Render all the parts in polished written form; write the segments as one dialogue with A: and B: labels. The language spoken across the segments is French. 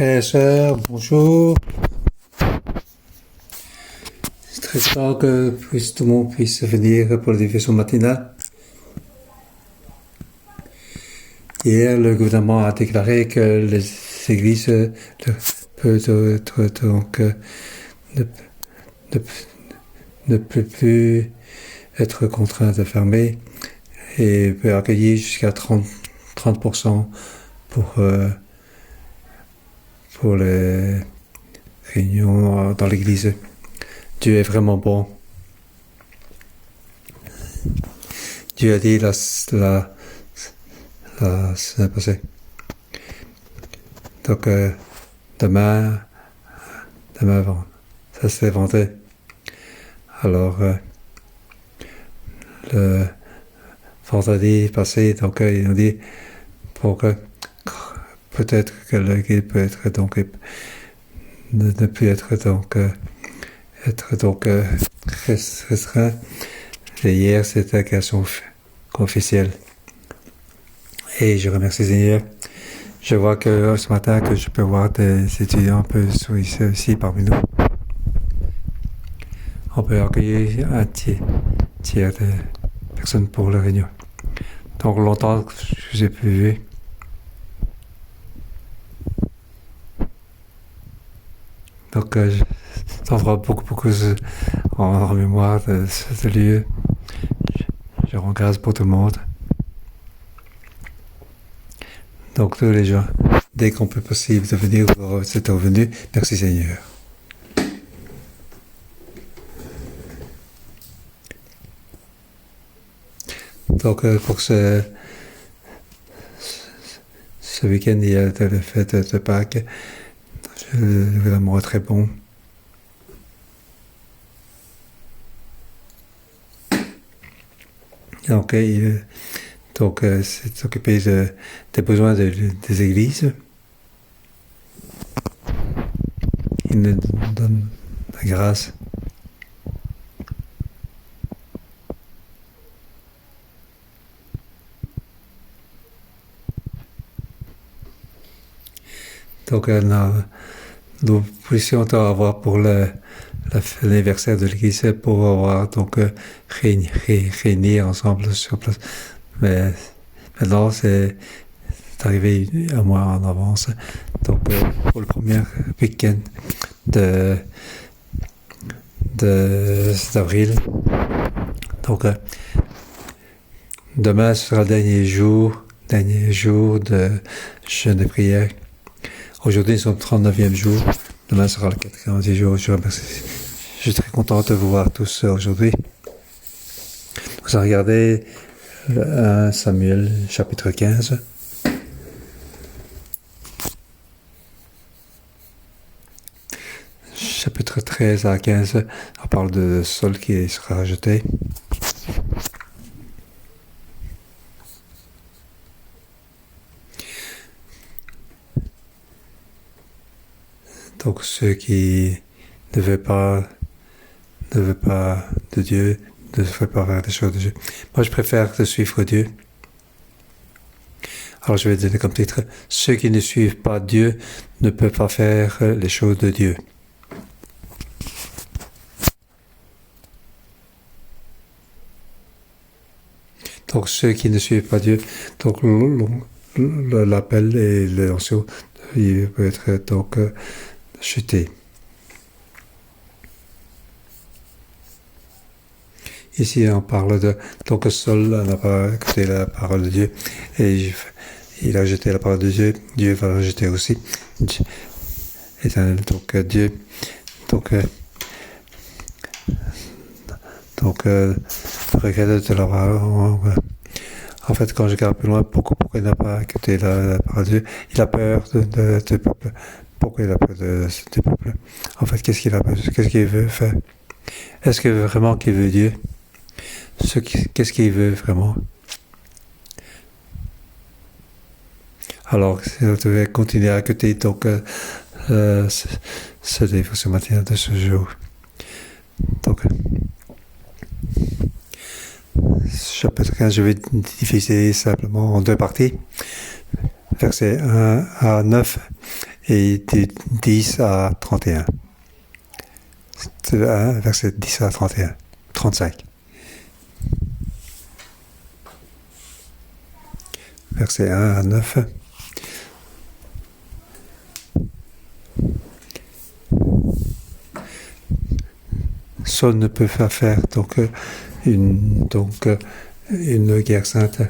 A: Frères et sœurs, bonjour. C'est très content que tout le monde puisse venir pour la diffusion matinale. Hier, le gouvernement a déclaré que les églises ne peuvent plus être contraintes de fermer et peut accueillir jusqu'à 30% pour les réunions dans l'église. Dieu est vraiment bon. Dieu a dit la semaine passée. Donc, demain, ça c'est vendredi. Alors, le vendredi passé, donc, ils ont dit pour que peut-être que l'église peut être donc ne plus être donc restreint. Et hier, c'était la création officielle. Et je remercie Seigneur. Je vois que ce matin que je peux voir des étudiants un peu ici parmi nous. On peut accueillir un tiers de personnes pour la réunion. Donc longtemps que je n'ai plus vu. Donc j'en ferai beaucoup en mémoire de ce lieu. Je rends grâce pour tout le monde. Donc tous les gens, dès qu'on peut possible de venir, c'est revenu. Merci Seigneur. Donc pour ce week-end, il y a le fête de Pâques. Le gouvernement est très bon. Donc, c'est occupé des besoins des églises. Il nous donne la grâce. Donc, nous puissions avoir pour l'anniversaire de l'église pour avoir donc réunir ensemble sur place. Mais maintenant, c'est arrivé un mois en avance. Donc, pour le premier week-end d'avril. Donc, demain, ce sera le dernier jour de jeûne et prière. Aujourd'hui, nous sommes au 39e jour. Demain sera le 40e jour. Je suis très content de vous voir tous aujourd'hui. Vous avez regardé le 1 Samuel, chapitre 15. Chapitre 13 à 15, on parle de Saul qui sera rejeté. Donc ceux qui ne veulent pas de Dieu, ne veulent pas faire des choses de Dieu. Moi, je préfère de suivre Dieu. Alors, je vais donner comme titre, ceux qui ne suivent pas Dieu ne peuvent pas faire les choses de Dieu. Donc, ceux qui ne suivent pas Dieu, donc l'appel et l'ancien, il peut être donc chuté. Ici, on parle de... Donc, Saul n'a pas écouté la parole de Dieu et il a rejeté la parole de Dieu. Dieu va la rejeter aussi. Et donc, Dieu... Donc, regrette de l'avoir... En fait, quand je regarde plus loin, pourquoi il n'a pas écouté la parole de Dieu? Il a peur du peuple. Pourquoi il a peur du peuple? En fait, qu'est-ce qu'il a peur? Qu'est-ce qu'il veut faire? Est-ce que vraiment qu'il veut Dieu? Qu'est-ce qu'il veut vraiment? Alors, je devais continuer à écouter donc ce dévotion matin de ce jour. Donc, chapitre 15, je vais diviser simplement en deux parties. Versets 1 à 9 et de 10 à 31. Verset 10 à 31. 35. Verset 1 à 9. Saul ne peut pas faire une guerre sainte.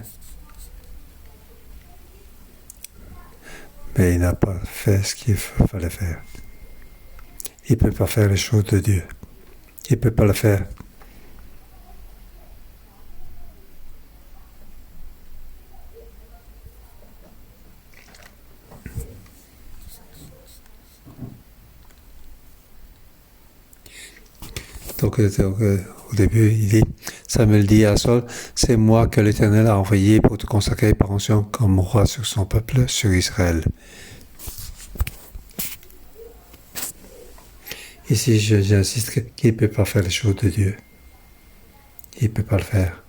A: Mais il n'a pas fait ce qu'il fallait faire. Il ne peut pas faire les choses de Dieu. Il ne peut pas le faire. Donc, au début, il dit, Samuel dit à Saul, c'est moi que l'Éternel a envoyé pour te consacrer par onction comme roi sur son peuple, sur Israël. Ici, j'insiste qu'il ne peut pas faire les choses de Dieu. Il ne peut pas le faire.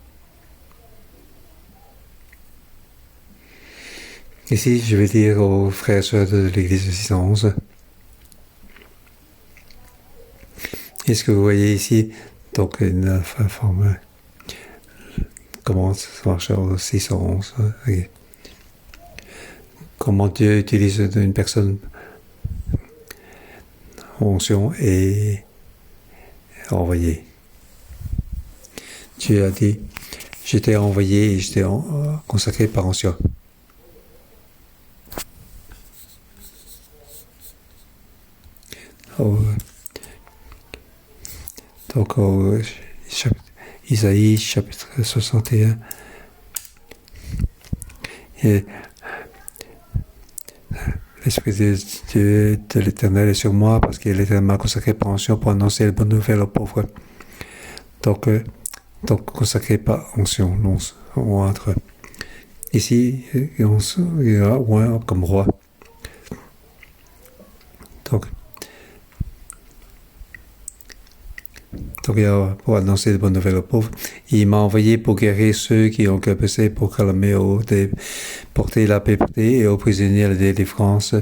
A: Ici, je vais dire aux frères et sœurs de l'église de 611, est-ce que vous voyez ici, donc une forme, comment ça marche au 611, okay. Comment Dieu utilise une personne onction et envoyé. Dieu a dit, j'étais envoyé et j'étais consacré par onction. Donc, Isaïe, chapitre 61, et l'Esprit de l'Éternel est sur moi parce que l'Éternel m'a consacré par onction pour annoncer les bonnes nouvelles aux pauvres. Donc consacré par onction, on entre. Ici, on est loin comme roi. Donc, pour annoncer les bonnes nouvelles aux pauvres, il m'a envoyé pour guérir ceux qui ont capacité, pour calmer porter la paix et aux prisonniers la délivrance,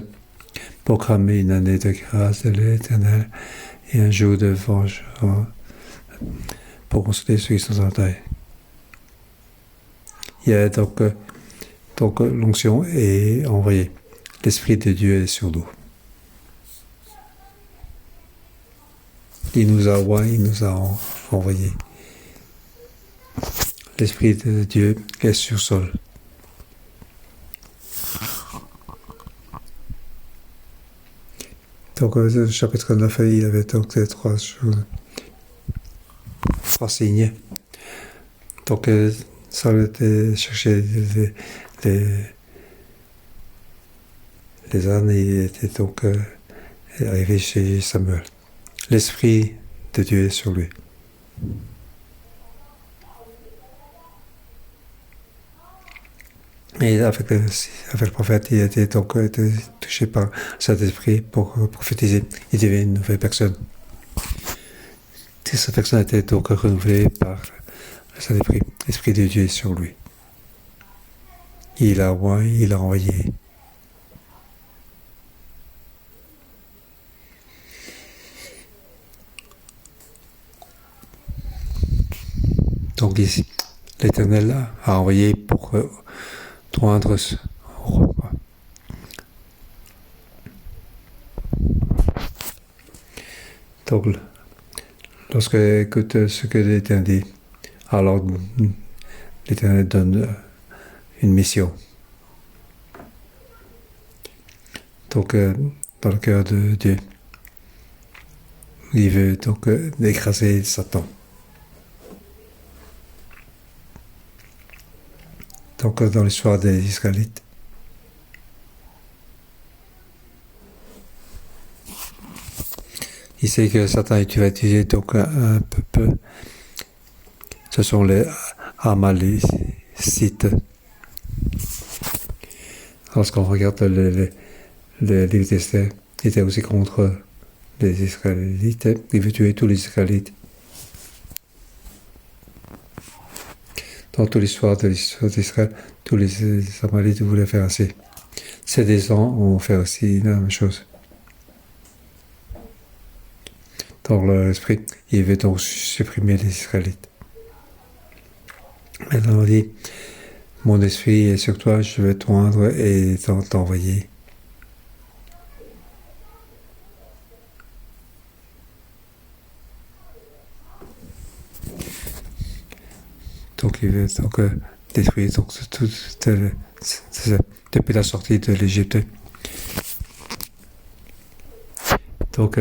A: pour proclamer une année de grâce de l'Éternel et un jour de vengeance, pour consoler ceux qui sont en deuil. Il y a donc l'onction est envoyée. L'Esprit de Dieu est sur nous. Il nous a envoyé. L'Esprit de Dieu est sur Saul. Donc, au chapitre 9, il y avait donc ces trois choses, trois signes. Donc, Saul était cherché les ânes et il était donc arrivé chez Samuel. L'Esprit de Dieu est sur lui. Et avec le prophète, il a été touché par cet esprit pour prophétiser. Il devient une nouvelle personne. Cette personne a été donc renouvelée par cet esprit. L'Esprit de Dieu est sur lui. Il l'a envoyé. Donc ici, l'Éternel a envoyé pour joindre ce roi. Donc, lorsque écoute ce que l'Éternel dit, alors l'Éternel donne une mission. Donc, dans le cœur de Dieu, il veut donc écraser Satan. Donc, dans l'histoire des Israélites, il sait que Satan va utiliser donc un peuple. Ce sont les Amalécites. Lorsqu'on regarde le livre d'Esther, il était aussi contre les Israélites. Il veut tuer tous les Israélites. Dans toute l'histoire d'Israël, tous les Amalécites voulaient faire ainsi. Ces descendants ont fait aussi la même chose. Dans leur esprit, il veut donc supprimer les Israélites. Maintenant, on dit, mon esprit est sur toi, je vais t'oindre et t'envoyer. Donc, il veut donc détruire donc, tout depuis la sortie de l'Égypte. Donc,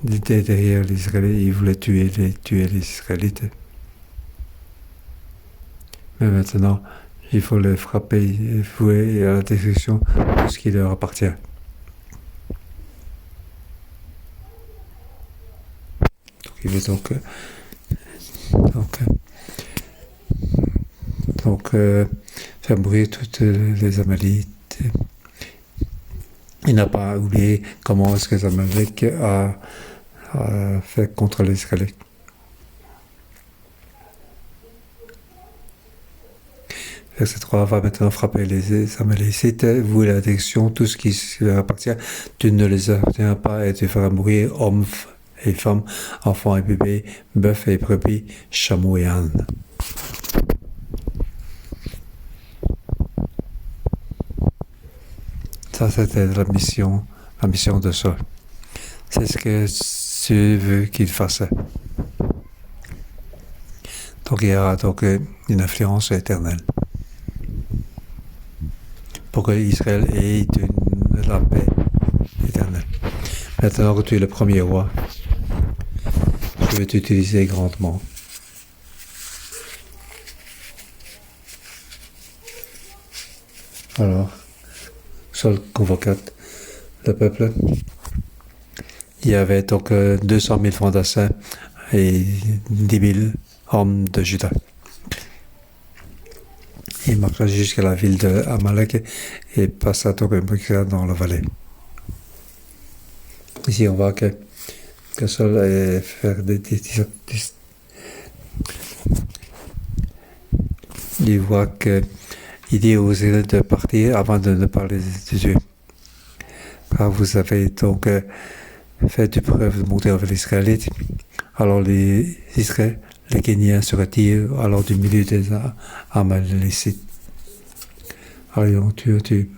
A: l'idée derrière les Israélites, ils voulaient tuer les Israélites. Mais maintenant, il faut les frapper et vouer à la destruction tout ce qui leur appartient. Donc, il veut donc faire mourir toutes les Amalekites. Il n'a pas oublié comment est-ce que les Amalek a fait contre les Israélites. Verset 3 va maintenant frapper les Amalécites, vouer la destruction, tout ce qui leur appartient. Tu ne les appartiens pas et tu feras mourir hommes et femmes, enfants et bébés, bœufs et brebis, chameaux et ânes. Ça, c'était la mission de Saul. C'est ce que Dieu veut qu'il fasse. Donc, il y aura donc une influence éternelle. Pour que Israël ait la paix éternelle. Maintenant que tu es le premier roi, je vais t'utiliser grandement. Alors, Saul convoqua le peuple. Il y avait donc 200 000 fantassins et 10 000 hommes de Juda. Il marcha jusqu'à la ville d'Amalek et passa donc un peu dans la vallée. Ici, on voit que Saul allait faire il voit qu'il dit aux Israélites de partir avant de ne parler de Dieu. Car vous avez donc fait du preuve de monter avec les Israélites. Alors les Israélites, les Kéniens se retirent alors du milieu des Amalécites. Alors ils ont tué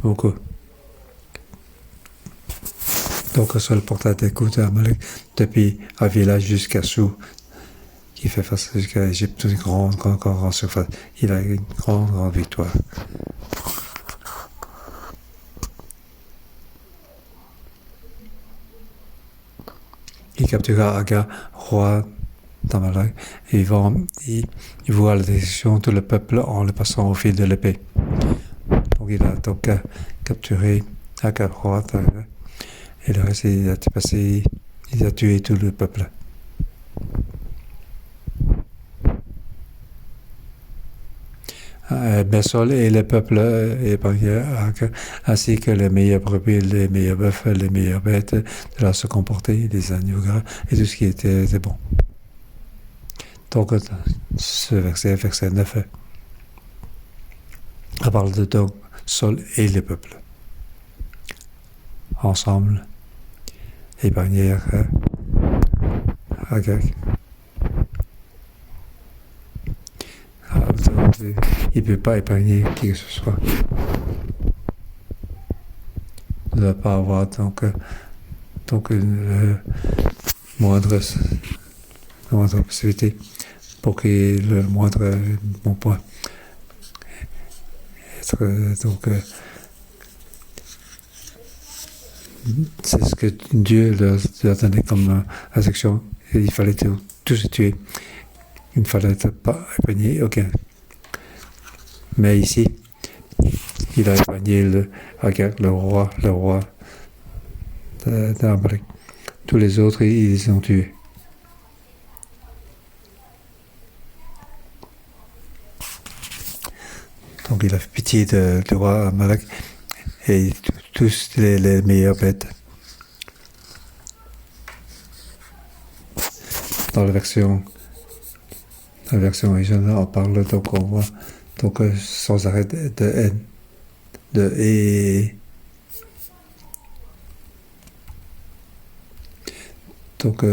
A: beaucoup. Donc Saul porta des coups d'Amalek depuis un village jusqu'à Sou, qui fait face jusqu'à l'Égypte, une grande surface. Il a une grande victoire. Il captura Aga, roi d'Amalek, et il voit la destruction de tout le peuple en le passant au fil de l'épée. Donc il a donc capturé Aga, roi d'Amalek, et le reste il a tué tout le peuple. Saul et le peuple épargné, ainsi que les meilleurs brebis, les meilleurs bœufs, les meilleures bêtes, de là se comporter, les agneaux gras et tout ce qui était bon. Donc, ce verset 9, on parle de donc Saul et le peuple. Ensemble, épargnèrent Agag. Il ne peut pas épargner qui que ce soit. Il ne doit pas avoir donc une moindre possibilité pour qu'il y ait le moindre bon point. Donc, c'est ce que Dieu leur donnait comme instruction. Il fallait tous se tuer. Il ne fallait pas épargner aucun. Mais ici, il a épargné le roi d'Amalek. Tous les autres, ils les ont tués. Donc il a fait pitié du roi Amalek et tous les meilleures bêtes. Dans la version originale, on parle donc on voit donc sans arrêt de haine et donc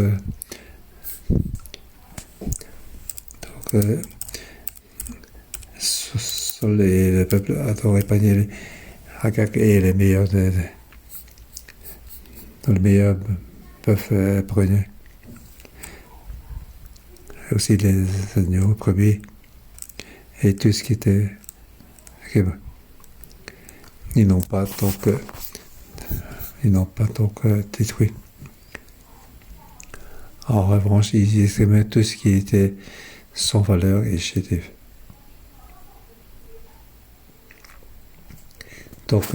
A: Sol et le peuple adorait Panier Agag et les meilleurs dans le meilleur bœuf bruneux. Aussi les agneaux, brebis et tout ce qui était. Ils n'ont pas donc détruit. En revanche, ils estimaient tout ce qui était sans valeur et chétif. Donc,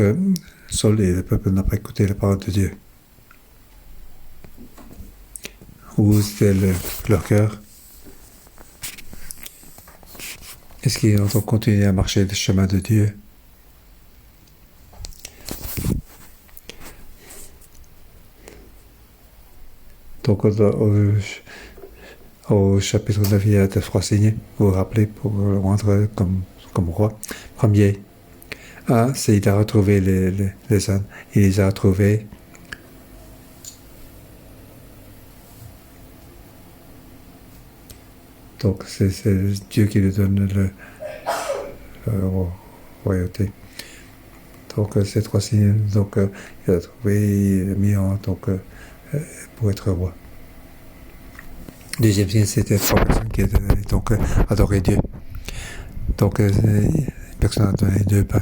A: Saul et le peuple n'ont pas écouté la parole de Dieu. Où c'était leur cœur? Est-ce qu'ils ont continué à marcher le chemin de Dieu? Donc, au chapitre 9, il y a 3 signes, vous vous rappelez, pour le rendre comme roi. Premier, c'est il a retrouvé les ânes. Il les a retrouvés. Donc, c'est Dieu qui lui donne la royauté. Donc, ces 3 signes, donc, il a trouvé, il a mis en, donc, pour être roi. Deuxième signe, c'était 3 personnes qui étaient donc adorer Dieu. Donc, personne n'a donné 2 pains.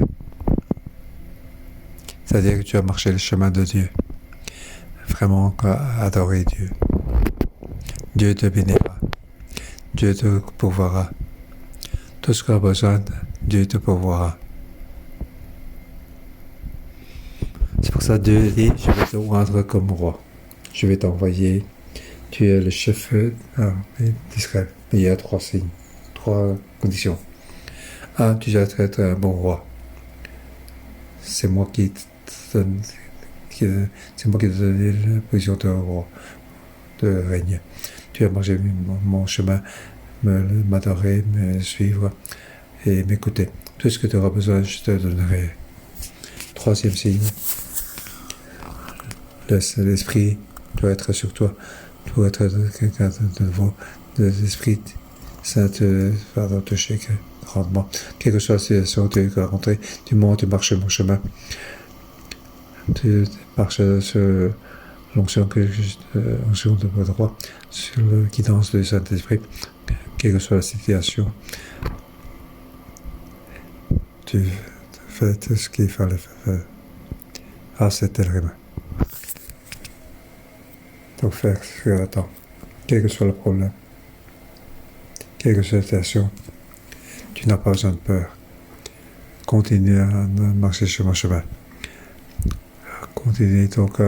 A: C'est-à-dire que tu as marché le chemin de Dieu. Vraiment, adorer Dieu. Dieu te bénira. Dieu te pourvoira. Tout ce que tu as besoin, Dieu te pourvoira. C'est pour ça que Dieu dit, je vais te rendre comme roi. Je vais t'envoyer. Tu es le chef d'Israël. Il y a 3 signes, 3 conditions. 1, tu dois être un bon roi. C'est moi qui te donne, c'est moi qui te donne la position de roi, de règne. Tu vas marcher mon chemin, m'adorer, me suivre et m'écouter. Tout ce que tu auras besoin, je te donnerai. 3e signe, l'esprit doit être sur toi. Tu dois être quelqu'un de nouveau, de l'esprit saint va te toucher grandement. Quelle que soit la situation que tu as rencontrée, du moment où tu marches mon chemin, tu marches sur l'onction de votre roi, sur la guidance du Saint-Esprit, quelle que soit la situation, tu fais tout ce qu'il fallait faire. C'était le rime. Donc faire ce que attends, quel que soit le problème, quelle que soit la situation, tu n'as pas besoin de peur. Continue à marcher sur mon chemin. Continue donc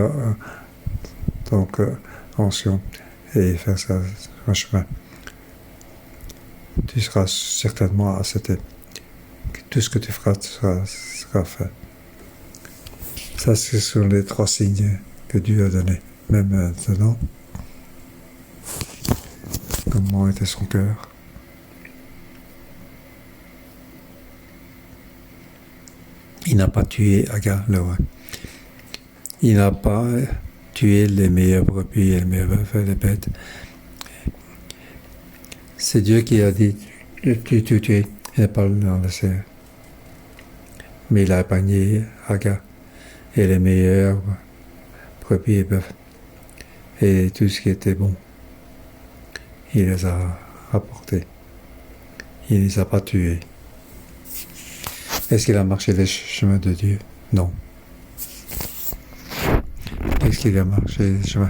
A: ancien et faire ça sur mon chemin. Tu seras certainement accepté. Tout ce que tu feras sera fait. Ça, ce sont les 3 signes que Dieu a donnés. Même maintenant, comment était son cœur. Il n'a pas tué Agar, le roi. Il n'a pas tué les meilleurs brebis et les meilleurs bœufs et les bêtes. C'est Dieu qui a dit tu. Il n'a pas le laissé. Mais il a épargné Agar et les meilleurs brebis et bœufs. Et tout ce qui était bon, il les a rapportés. Il ne les a pas tués. Est-ce qu'il a marché les chemins de Dieu? Non. Est-ce qu'il a marché les chemins?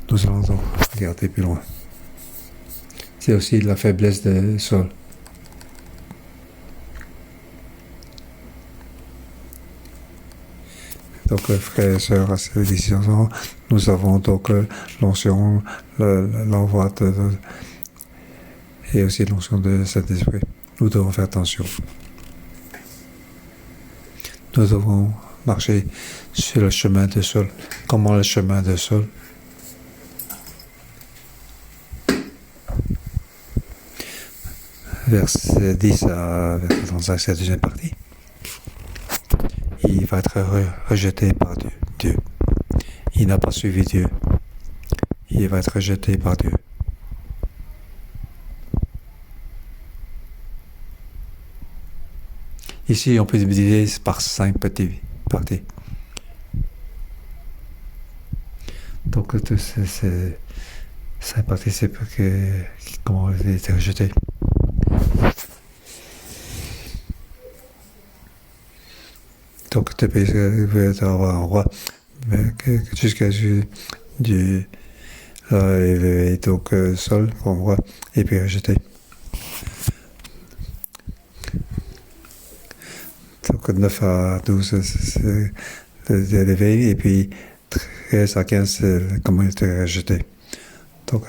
A: Nous allons donc regarder plus loin. C'est aussi la faiblesse de Saul. Donc, frères et sœurs, à ces décisions, nous avons donc l'onction, l'envoi et aussi l'onction de Saint-Esprit. Nous devons faire attention. Nous devons marcher sur le chemin de Saul. Comment le chemin de Saul? Verset 10 à verset 35, c'est la deuxième partie. il va être rejeté par Dieu. Il n'a pas suivi Dieu. Il va être rejeté par Dieu. Ici, on peut diviser par 5 petites parties. Donc, ces 5 parties, c'est comment il a été rejeté. Donc, tu peux avoir un roi, mais jusqu'à du et donc Saul comme roi, et puis rejeté. Donc 9 à 12, c'est l'éveil, et puis 13 à 15, c'est comment il était rejeté. Donc,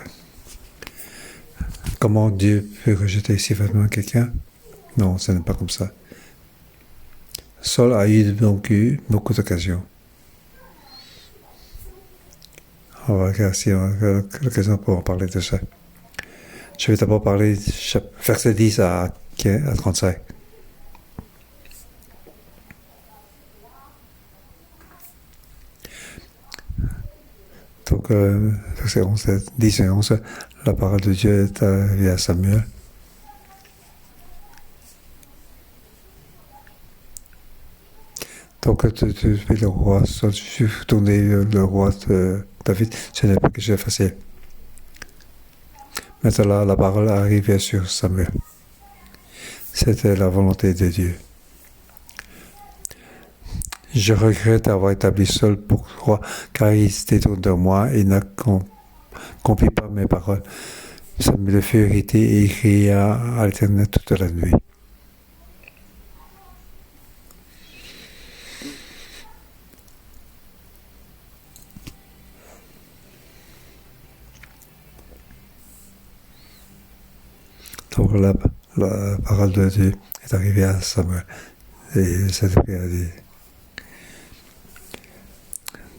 A: comment Dieu peut rejeter si facilement quelqu'un? Non, ce n'est pas comme ça. Saul a donc eu beaucoup d'occasions. On va regarder si on a l'occasion pour en parler de ça. Je vais d'abord parler verset 10 à 35. Donc, verset 11, 10 et 11, la parole de Dieu est arrivée à Samuel. Donc, tu fais le roi, tu tourner le roi de David, ce n'est pas quelque chose de facile. Maintenant, la parole arrivait sur Samuel. C'était la volonté de Dieu. Je regrette d'avoir établi Saul pour roi, car il se détourne de moi et n'accomplit pas mes paroles. Samuel le fut irrité et il cria à l'Éternel toute la nuit. Donc la parole de Dieu est arrivée à Samuel. Et cette prière dit.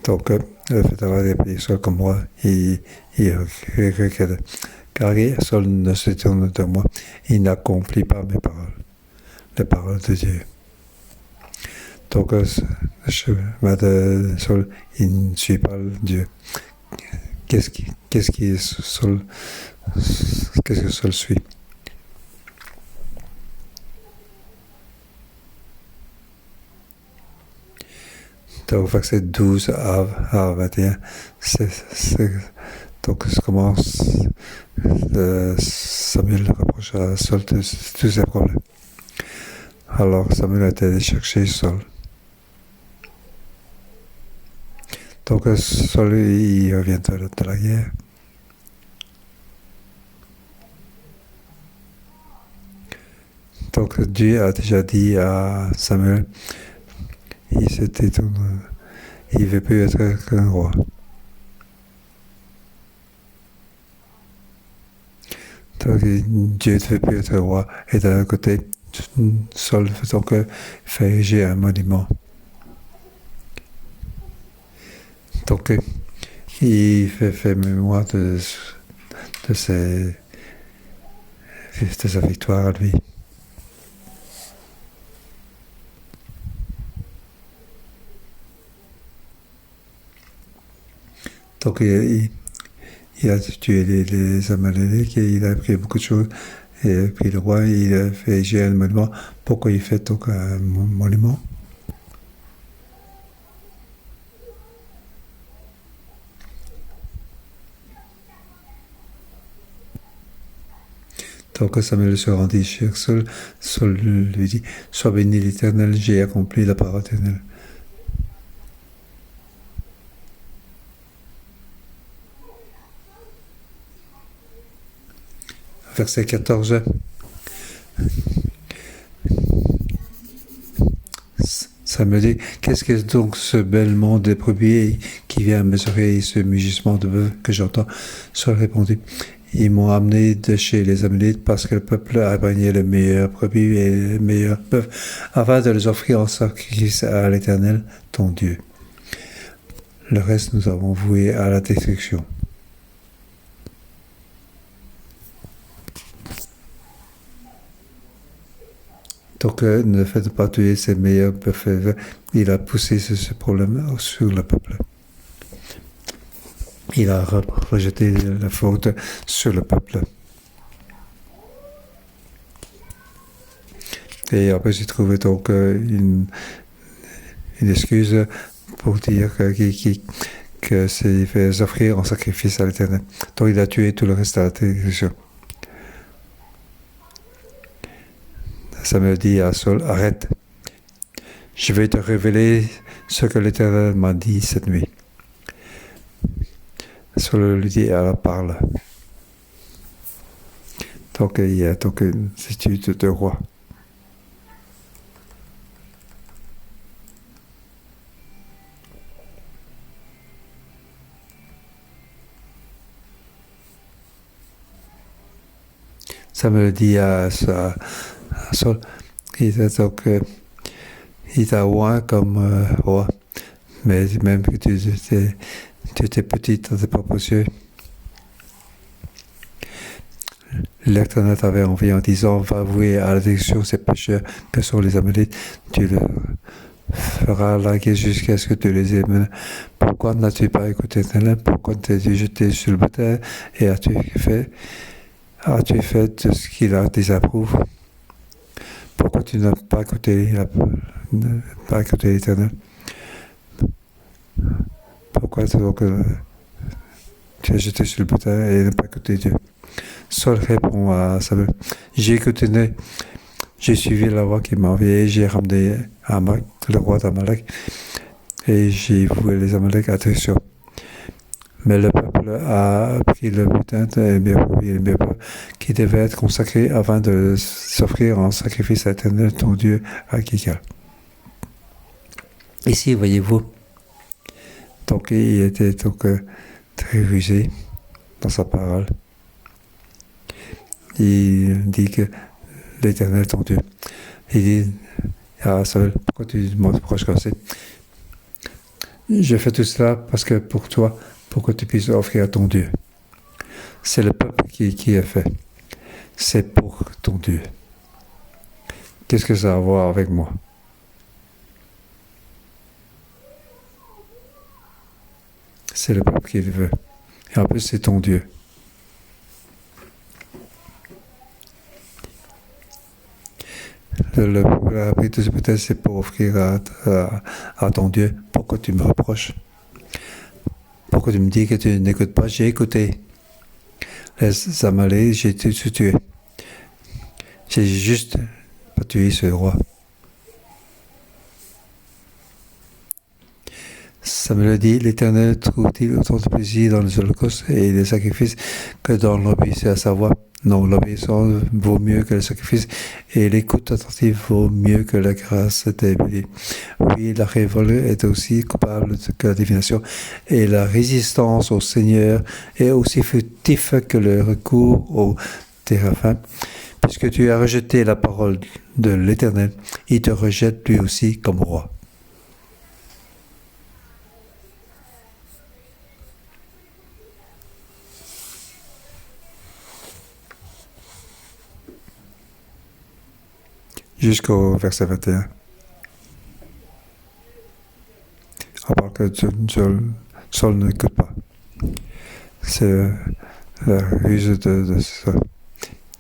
A: Donc, le fait d'avoir appelé Saul comme moi, il regrette. Car Saul ne se tourne de moi, il n'accomplit pas mes paroles, les paroles de Dieu. Donc, le chemin de Saul, il ne suit pas Dieu. Qu'est-ce que Saul suit? Donc, verset 12 à 21, donc ça commence, Samuel reproche à Saul tous ses problèmes. Alors Samuel a été allé chercher Saul. Donc Saul, il revient de la guerre. Donc Dieu a déjà dit à Samuel, il ne veut plus être qu'un roi. Donc Dieu ne veut plus être roi. Et d'un autre côté, Saul donc, fait ériger un monument. Donc il fait mémoire de sa victoire à lui. Donc il a tué les Amalélites, il a pris beaucoup de choses. Et puis le roi, il a fait ériger un monument. Pourquoi il fait donc un monument? Donc Samuel se rendit chez Saul. Saul lui dit, « Sois béni l'Éternel, j'ai accompli la parole éternelle. » Verset 14. Samuel dit, « Qu'est-ce que donc ce bêlement de brebis qui vient mesurer ce mugissement de bœuf que j'entends ?» Saul répondit, « Ils m'ont amené de chez les Amélites parce que le peuple a épargné les meilleurs brebis et les meilleurs bœufs afin de les offrir en sacrifice à l'Éternel, ton Dieu. Le reste, nous avons voué à la destruction. » Donc, le fait de ne pas tuer ses meilleurs bienfaiteurs, il a poussé ce problème sur le peuple. Il a rejeté la faute sur le peuple. Et après, j'ai trouvé donc une excuse pour dire que c'est fait offrir en sacrifice à l'Éternel. Donc, il a tué tout le reste de la télévision. Samuel dit à Saul, arrête. Je vais te révéler ce que l'Éternel m'a dit cette nuit. Saul lui dit, alors parle. Donc, il y a donc une attitude de roi. Samuel dit à Saul, il t'a oint comme roi, mais même que tu étais petit dans tes propres yeux. L'Éternel t'avait envoyé en disant, va avouer à la détection ces pécheurs que sont les Amalek, tu le feras laguer jusqu'à ce que tu les aimes. Pourquoi n'as-tu pas écouté l'Éternel? Pourquoi t'es-tu jeté sur le bataille et as-tu fait de ce qu'il a désapprouvé? Pourquoi tu n'as pas écouté l'Éternel? Pourquoi donc, tu as jeté sur le bataille et n'as pas écouté Dieu? Saul répond à Samuel, j'ai suivi la voie qui m'a envoyé, j'ai ramené Amalek, le roi d'Amalek, et j'ai voué les Amalek à destruction. Mais le peuple a pris le butin qui devait être consacré afin de s'offrir en sacrifice à l'Éternel, ton Dieu, à Gilgal. Ici, voyez-vous, donc il était donc très rusé dans sa parole. Il dit que l'Éternel, ton Dieu. Il dit à Saul, pourquoi tu me reproches comme ça? Je fais tout cela parce que pour toi, pour que tu puisses offrir à ton Dieu. C'est le peuple qui a fait. C'est pour ton Dieu. Qu'est-ce que ça a à voir avec moi? C'est le peuple qui le veut. Et en plus, c'est ton Dieu. La prière peut-être c'est pour offrir à ton Dieu. Pourquoi tu me reproches? Pourquoi tu me dis que tu n'écoutes pas? J'ai écouté. Les Amalek, j'ai tout tué. J'ai juste pas tué ce roi. Samuel dit, l'Éternel trouve-t-il autant de plaisir dans les holocaustes et les sacrifices que dans l'obéissance à sa voix? Non, l'obéissance vaut mieux que le sacrifice et l'écoute attentive vaut mieux que la grâce débile. Oui, la révolte est aussi coupable que la divination et la résistance au Seigneur est aussi furtif que le recours au téraphim. Puisque tu as rejeté la parole de l'Éternel, il te rejette lui aussi comme roi. Jusqu'au verset 21. On parle que Saul n'écoute pas. C'est la ruse de ça.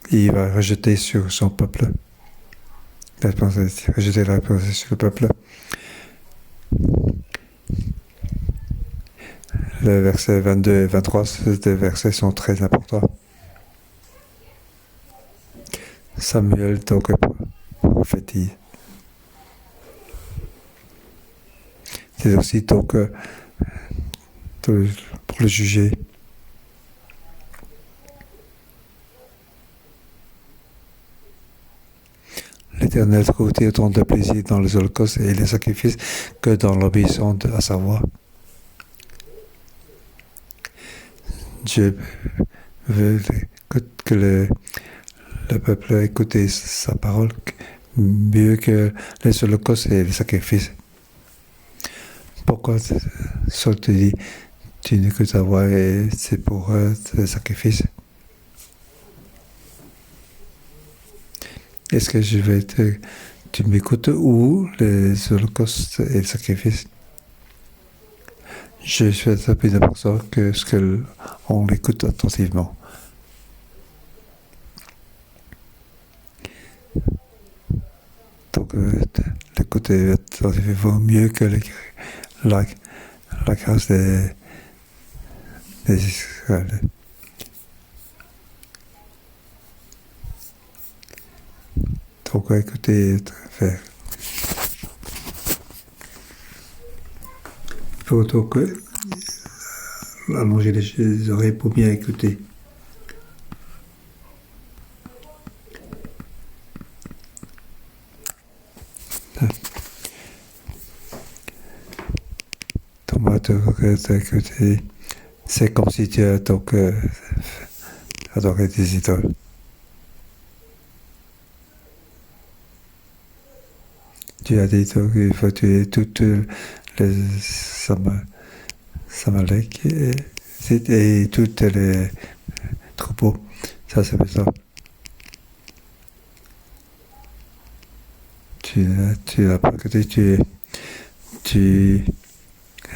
A: Il va rejeter sur son peuple. Rejeter la réponse sur le peuple. Les versets 22 et 23, ces versets sont très importants. Samuel, donc, prophétise. C'est aussi donc pour le juger. L'Éternel trouve-t-il autant de plaisir dans les holocaustes et les sacrifices que dans l'obéissance à sa voix? Dieu veut que le peuple écoute sa parole mieux que les holocaustes et les sacrifices. Pourquoi Saul te dit, tu n'écoutes sa voix et c'est pour les sacrifices? Est-ce que je vais te Tu m'écoutes ou les holocaustes et le sacrifice? Je suis plus d'important que ce qu'on l'écoute attentivement. Donc, l'écouter attentivement vaut mieux que la grâce des Israéliens. Donc, écouter et faire. Il faut donc allonger les oreilles pour bien écouter. C'est comme si tu as donc adoré des idoles. Tu as dit qu'il faut tuer toutes les Samalek et toutes les troupeaux. Ça, c'est ça. Tu as pas côté, tu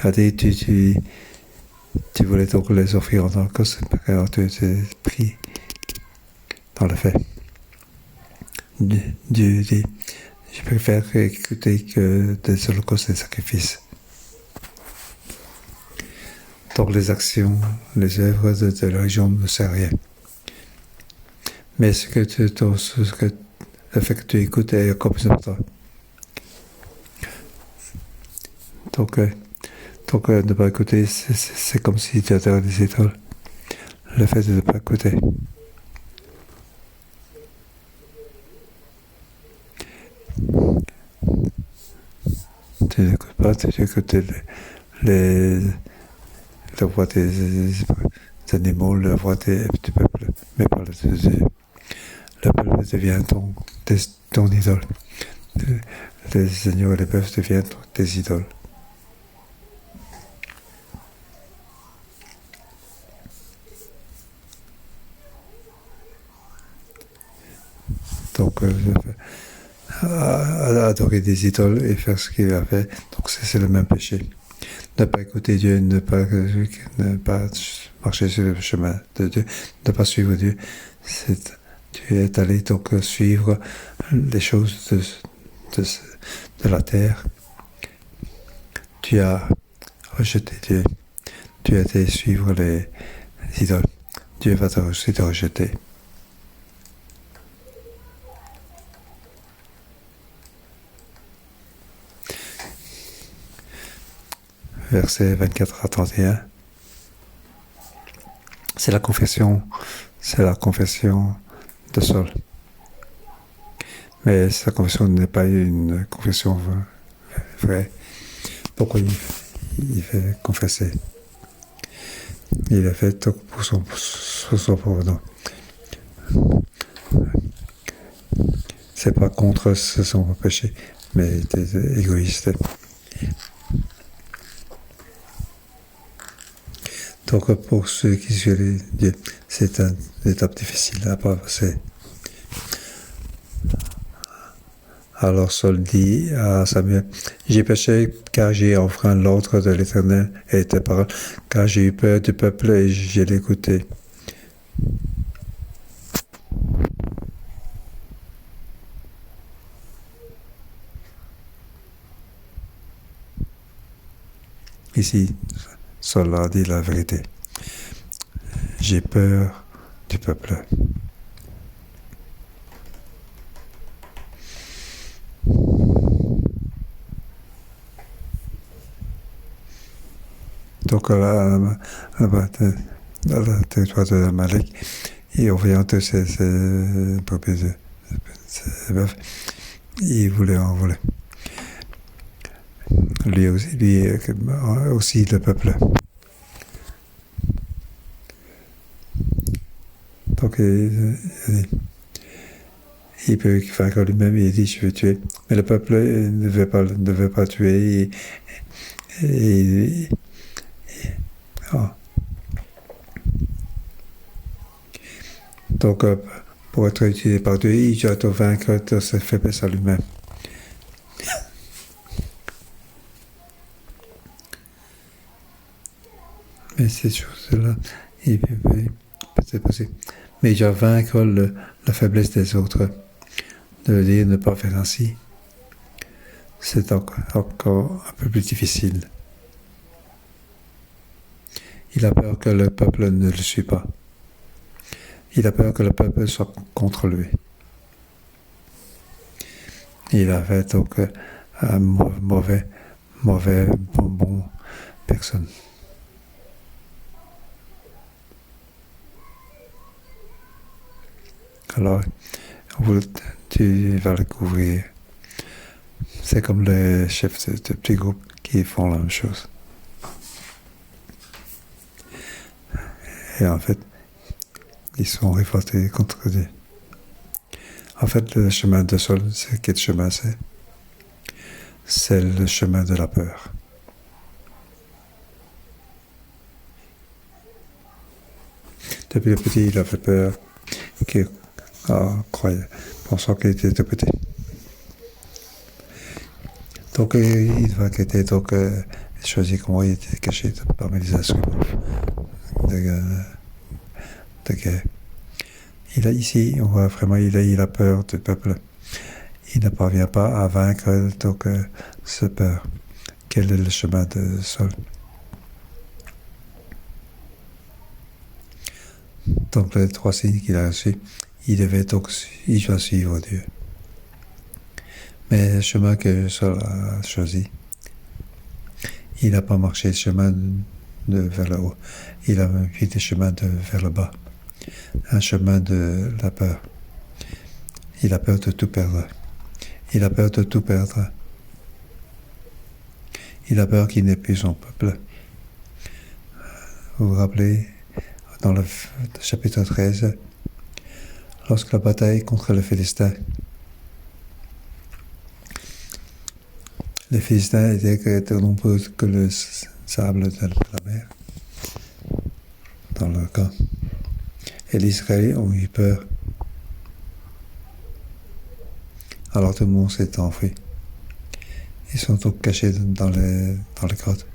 A: as dit tu voulais donc les offrir en cause, tu es pris dans le fait. Dieu dit, je préfère écouter que des holocaustes et des sacrifices. Donc les actions, les œuvres de la religion ne servent à rien. Mais le fait que tu écoutes est encore plus important. Donc ne pas écouter, c'est comme si tu adorais des idoles. Le fait de ne pas écouter. Tu n'écoutes pas, tu écoutes la voix des animaux, la voix du peuple, mais pas le peuple devient ton idole. Les agneaux et les bœufs deviennent tes idoles. Donc, adorer des idoles et faire ce qu'il a fait, donc c'est le même péché. Ne pas écouter Dieu, ne pas marcher sur le chemin de Dieu, ne pas suivre Dieu, tu es allé donc suivre les choses de la terre. Tu as rejeté Dieu, tu as été suivre les idoles. Dieu va aussi te rejeter. Versets 24 à 31. C'est la confession de Saul. Mais sa confession n'est pas une confession vraie. Pourquoi il fait confesser? Il l'a fait pour son pauvre nom. C'est pas contre son péché, mais il était égoïste. Donc pour ceux qui suivent Dieu, c'est une étape difficile à passer. Alors Saul dit à Samuel, j'ai péché car j'ai enfreint l'ordre de l'Éternel et tes paroles, car j'ai eu peur du peuple et j'ai l'écouté. Ici, Saul a dit la vérité. J'ai peur du peuple. Donc là-bas, dans le territoire de Amalek, et en voyant tous ces brebis, ces bœufs, il voulait en voler. Lui aussi le peuple. Donc il peut vaincre lui-même, il dit je vais tuer. Mais le peuple ne veut pas tuer. Donc pour être utilisé par Dieu, il doit vaincre de cette faiblesse à lui-même. Mais ces choses-là, il peut être possible. Mais il doit vaincre la faiblesse des autres. De dire ne pas faire ainsi, c'est encore un peu plus difficile. Il a peur que le peuple ne le suive pas. Il a peur que le peuple soit contre lui. Il a fait donc un mauvais bon personne. Alors, tu vas le couvrir. C'est comme les chefs de petits groupes qui font la même chose. Et en fait, ils sont révoltés contre Dieu. En fait, le chemin de Saul, c'est quel chemin c'est? C'est le chemin de la peur. Depuis le petit, il avait peur qu'il croyait, pensant qu'il était tout petit. Donc, il va quitter, donc, choisir comment il était caché parmi les instruments de guerre. Ici, on voit vraiment, il a peur du peuple. Il ne parvient pas à vaincre donc, ce peur. Quel est le chemin de Saul? Donc, les 3 signes qu'il a reçus, il doit suivre Dieu. Mais le chemin que Saul a choisi, il n'a pas marché le chemin vers le haut. Il a pris le chemin vers le bas. Un chemin de la peur. Il a peur de tout perdre. Il a peur de tout perdre. Il a peur qu'il n'ait plus son peuple. Vous vous rappelez, dans le chapitre 13, lorsque la bataille contre les Philistins, les Philistins étaient nombreux que le sable de la mer dans leur camp. Et les Israéliens ont eu peur. Alors tout le monde s'est enfui. Ils sont donc cachés dans les grottes.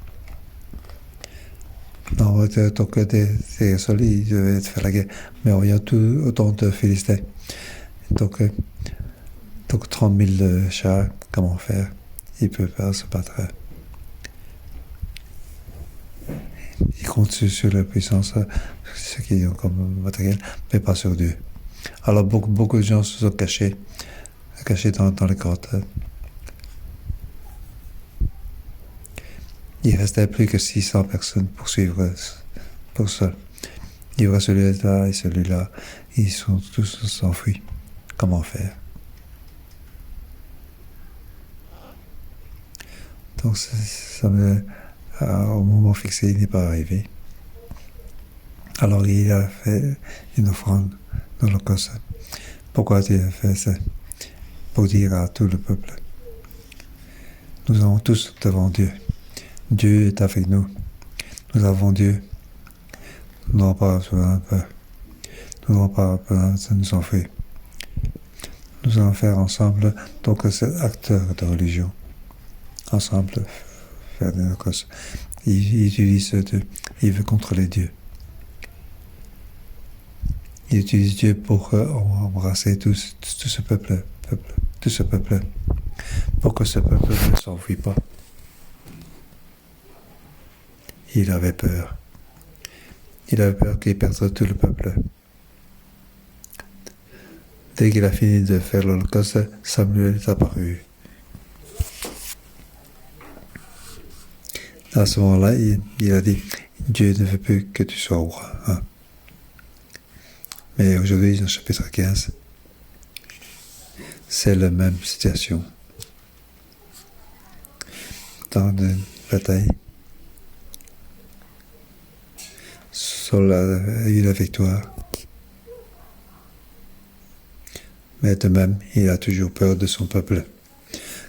A: Dans donc des sols, ils devaient faire la guerre. Mais on voit autant de Philistins. Donc 30 000 chars, comment faire? Ils ne peuvent pas se battre. Ils comptent sur la puissance, ce qu'ils ont comme matériel, mais pas sur Dieu. Alors beaucoup de gens se sont cachés dans les grottes. Il restait plus que 600 personnes pour suivre pour ça. Il y aura celui-là et celui-là. Ils sont tous enfuis. Comment faire? Donc au moment fixé, il n'est pas arrivé. Alors il a fait une offrande d'Holocauste. Pourquoi il a fait ça? Pour dire à tout le peuple, nous avons tous devant Dieu. Dieu est avec nous. Nous avons Dieu. Nous n'avons pas besoin de peur. Nous n'avons pas besoin de nous enfuir. Nous allons faire ensemble, donc cet acte de religion. Ensemble, faire des causes. Il utilise Dieu. Il veut contrôler Dieu. Il utilise Dieu pour embrasser tout ce peuple, pour que ce peuple ne s'enfuit pas. Il avait peur. Il avait peur qu'il perde tout le peuple. Dès qu'il a fini de faire l'Holocauste, Samuel est apparu. À ce moment-là, il a dit, Dieu ne veut plus que tu sois roi. Hein. Mais aujourd'hui, dans le chapitre 15, c'est la même situation. Dans une bataille, Saul a eu la victoire. Mais de même, il a toujours peur de son peuple,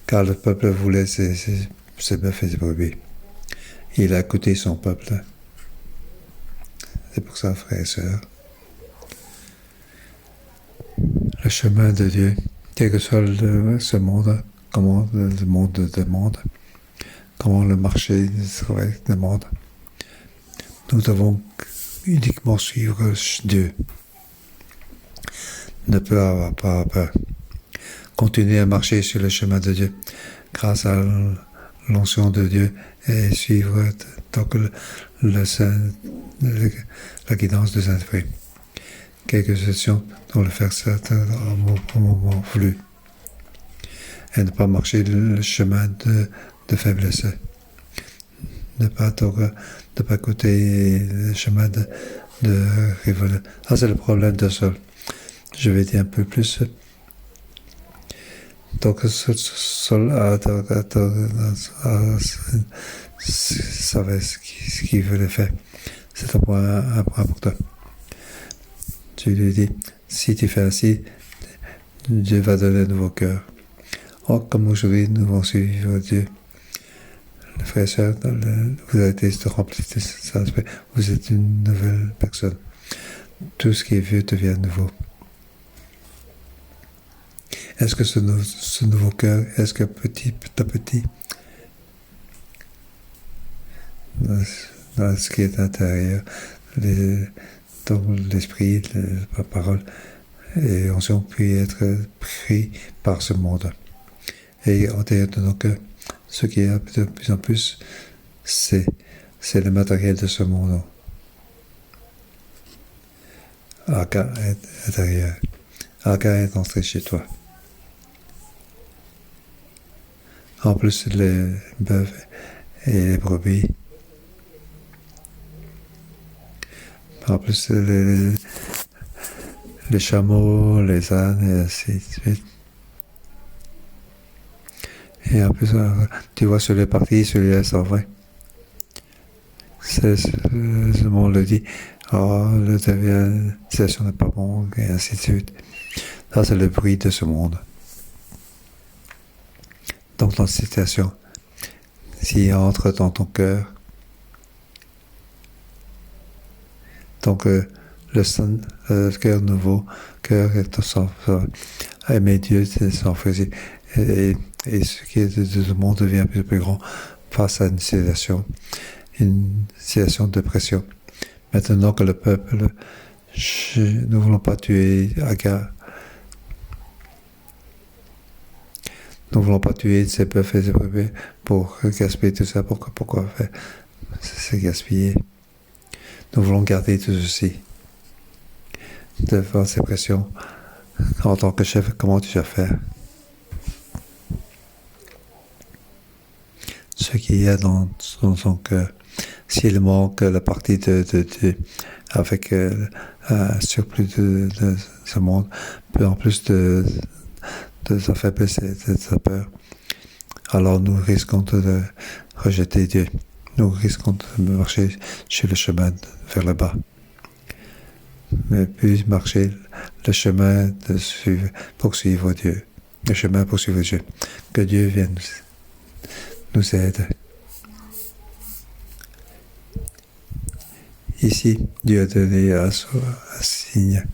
A: car le peuple voulait ses bœufs et ses brebis. Il a écouté son peuple. C'est pour ça, frères et sœurs, le chemin de Dieu, quel que soit ce monde, comment le monde demande, comment le marché demande, Nous devons uniquement suivre Dieu. Ne pas avoir peur. Continuer à marcher sur le chemin de Dieu grâce à l'onction de Dieu et suivre donc la guidance du Saint-Esprit. Quelques sessions dans le faire ça au moment voulu. Et ne pas marcher le chemin de faiblesse. Ne pas écouter le chemin de révolte. Ah, c'est le problème de Saul. Je vais dire un peu plus. Donc, Saul savait ce qu'il voulait faire. C'est un point important. Tu lui dis, si tu fais ainsi, Dieu va donner un nouveau cœur. Or, comme aujourd'hui, nous allons suivre Dieu. Les frères et sœurs, vous avez été remplis de Saint-Esprit. Vous êtes une nouvelle personne. Tout ce qui est vieux devient nouveau. Est-ce que ce nouveau cœur, est-ce que petit à petit, dans ce qui est intérieur, dans l'esprit, la parole, et on peut être pris par ce monde. Et en dehors de nos cœurs, ce qui est de plus en plus, c'est le matériel de ce monde. Aga est intérieur. Aga est entré chez toi. En plus, les bœufs et les brebis. En plus, les chameaux, les ânes, et ainsi de suite. Et en plus, tu vois sur les parties, celui-là s'en va. Ce monde le dit. Oh, le situation n'est pas bon, et ainsi de suite. Ça, c'est le bruit de ce monde. Donc, dans cette situation, s'il entre dans ton cœur, donc le cœur nouveau, cœur aimer Dieu, s'en faisait, et ce qui est de ce monde devient plus grand face à une situation de pression. Maintenant que le peuple, nous ne voulons pas tuer Agar. Nous ne voulons pas tuer ces bœufs et ces brebis pour gaspiller tout ça. Pourquoi faire? C'est gaspiller. Nous voulons garder tout ceci. Devant ces pressions, en tant que chef, comment tu vas faire? Ce qu'il y a dans son cœur. S'il manque la partie de avec un surplus de ce monde, en plus de sa faiblesse et de sa peur, alors nous risquons de rejeter Dieu. Nous risquons de marcher sur le chemin vers le bas. Mais puis marcher le chemin pour suivre Dieu. Le chemin pour suivre Dieu. Que Dieu vienne nous aide. Ici, Dieu a donné un signe.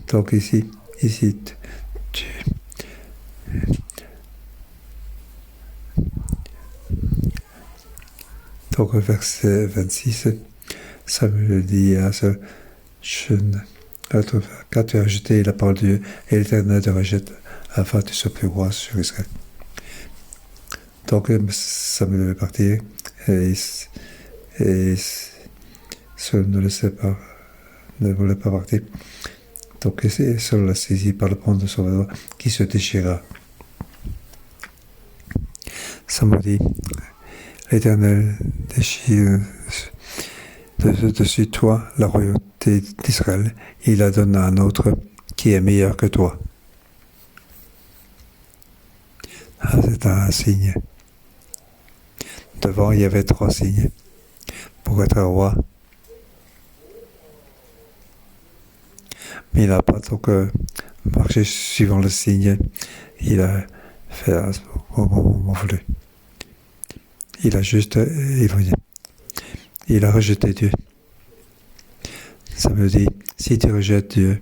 A: Donc ici, donc verset 26, Samuel dit à ce jeune, quand tu as rejeté la parole de Dieu, et l'Éternel te rejette, afin que tu sois plus roi sur Israël. Donc Samuel est parti, et Saul ne voulait pas partir. Donc Saul l'a saisi par le poing de son doigt qui se déchira. Samuel dit, l'Éternel déchire dessus toi la royauté d'Israël, il la donne à un autre qui est meilleur que toi. Ah, c'est un signe. Devant, il y avait 3 signes pour être roi. Mais il n'a pas donc marché suivant le signe. Il a fait au moment voulu. Il a juste éloigné. Il a rejeté Dieu. Ça me dit, si tu rejettes Dieu,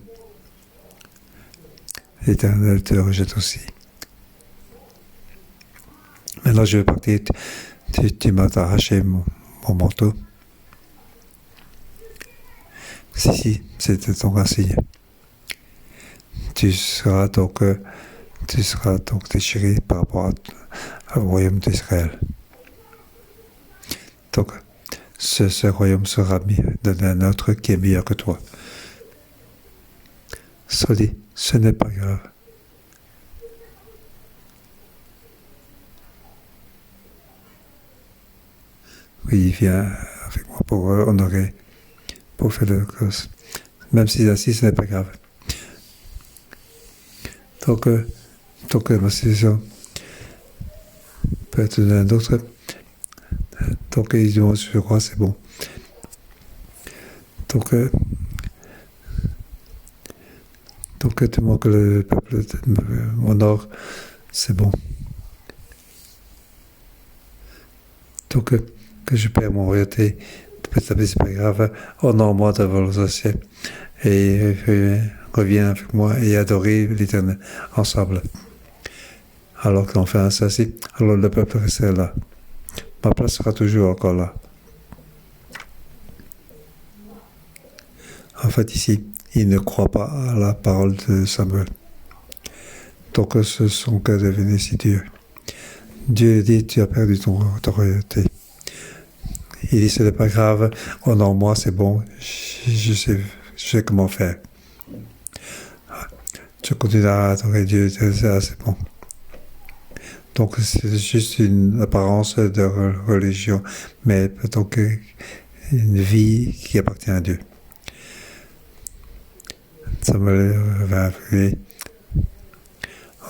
A: l'Éternel te rejette aussi. Maintenant, je vais partir. Tu m'as arraché mon manteau. Si, c'était ton racine. Tu seras donc déchiré par rapport au royaume d'Israël. Donc, ce royaume sera donné à un autre qui est meilleur que toi. Soli, ce n'est pas grave. Oui, il vient avec moi pour honorer, pour faire le cause. Même s'il est assis, ce n'est pas grave. Donc, ma situation peut être un autre. Donc, je crois c'est bon. Donc, tout le monde que le peuple m'honore, c'est bon. Donc, que je perds mon royauté, c'est pas grave, honore-moi devant le ciel. Et reviens avec moi et adorer l'Éternel ensemble. Alors qu'on fait un ainsi, alors le peuple restera là. Ma place sera toujours encore là. En fait, ici, il ne croit pas à la parole de Samuel. Donc, son cœur est devenu si dur. Dieu dit, tu as perdu ton royauté. Il dit, ce n'est pas grave, honore-moi, c'est bon, je sais comment faire. Tu continueras à adorer Dieu, c'est bon. Donc, c'est juste une apparence de religion, mais donc une vie qui appartient à Dieu. Samuel va arriver.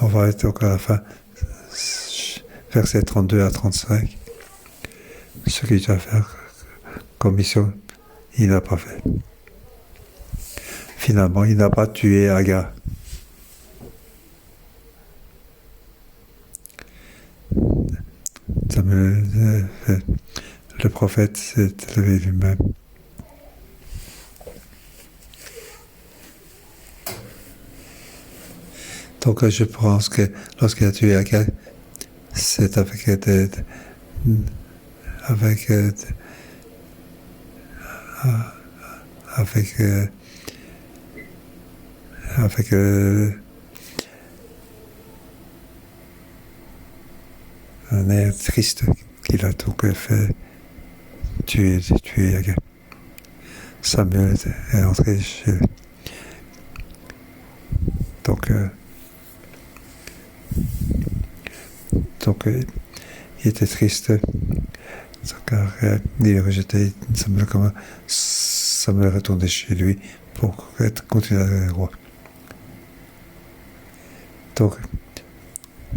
A: On va être donc à la fin, versets 32 à 35. Ce qu'il doit faire comme mission, il n'a pas fait. Finalement, il n'a pas tué Agar. Samuel, le prophète s'est levé lui-même. Donc je pense que lorsqu'il a tué Agar, c'est avec un air triste qu'il a donc fait tuer Agar. Samuel est entré chez lui. Donc il était triste car il est rejeté. Samuel est retourné chez lui pour continuer à être roi. Donc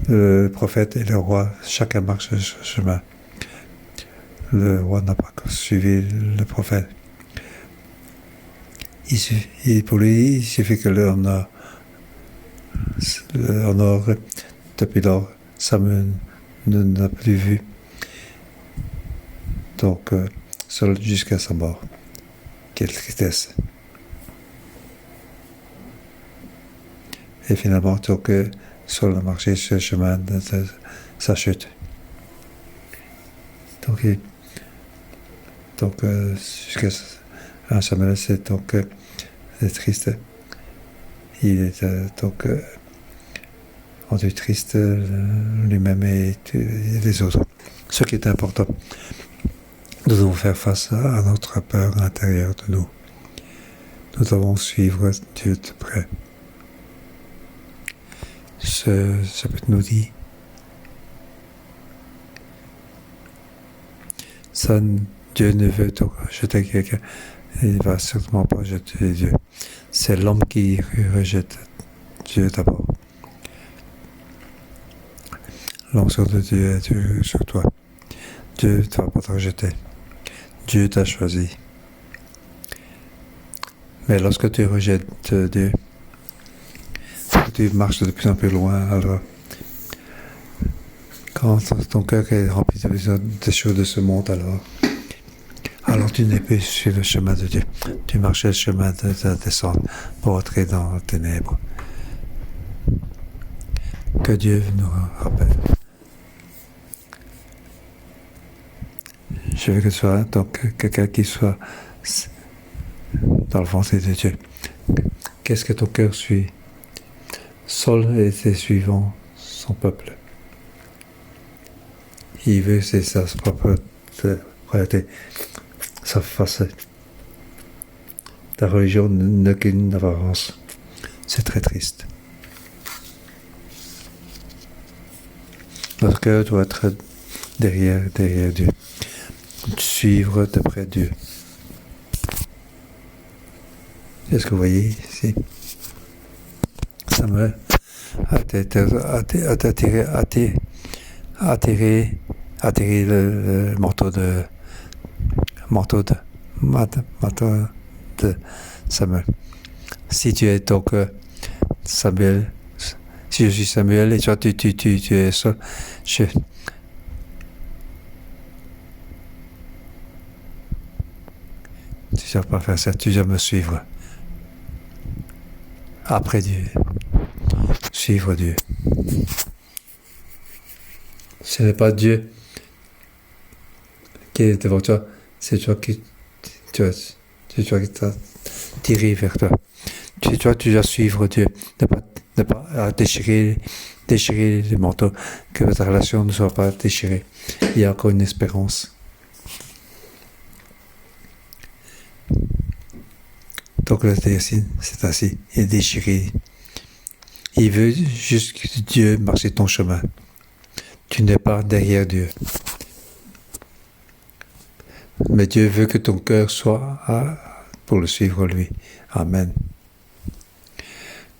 A: le prophète et le roi, chacun marche sur le chemin. Le roi n'a pas suivi le prophète. Pour lui, il suffit que l'honneur depuis lors, Samuel ne l'a plus vu. Donc, seul jusqu'à sa mort. Quelle tristesse. Et finalement, donc, Saul a marché sur le chemin de sa chute. Donc jusqu'à Samuel, c'est triste. Il est donc rendu triste lui-même et les autres. Ce qui est important, nous devons faire face à notre peur à l'intérieur de nous. Nous devons suivre Dieu de près. Ce chapitre nous dit, ça, Dieu ne veut donc jeter quelqu'un, il ne va certainement pas jeter Dieu. C'est l'homme qui rejette Dieu d'abord. L'onction de Dieu est sur toi. Dieu ne va pas te rejeter. Dieu t'a choisi. Mais lorsque tu rejettes Dieu, tu marches de plus en plus loin, alors quand ton cœur est rempli des choses de ce monde, alors tu n'es plus sur le chemin de Dieu. Tu marches le chemin de descendre pour entrer dans les ténèbres. Que Dieu nous rappelle. Je veux que tu sois donc quelqu'un qui soit dans la volonté de Dieu. Qu'est-ce que ton cœur suit? Saul était suivant son peuple. Il veut c'est sa propre royauté, sa face. Ta religion n'a qu'une apparence. C'est très triste. Notre cœur doit être derrière Dieu. Suivre de près Dieu. Est-ce que vous voyez ici? Samuel a attiré le manteau de Samuel. Si tu es donc Samuel, si je suis Samuel et toi tu es seul, tu ne dois pas faire ça, tu dois me suivre. Après Dieu. Suivre Dieu. Ce n'est pas Dieu qui est devant toi, c'est toi qui t'as tiré vers toi. Tu dois suivre Dieu, ne pas déchirer les manteaux, que votre relation ne soit pas déchirée. Il y a encore une espérance. Donc le destin, c'est ainsi, il est déchiré. Il veut juste que Dieu marche ton chemin. Tu n'es pas derrière Dieu. Mais Dieu veut que ton cœur soit pour le suivre lui. Amen.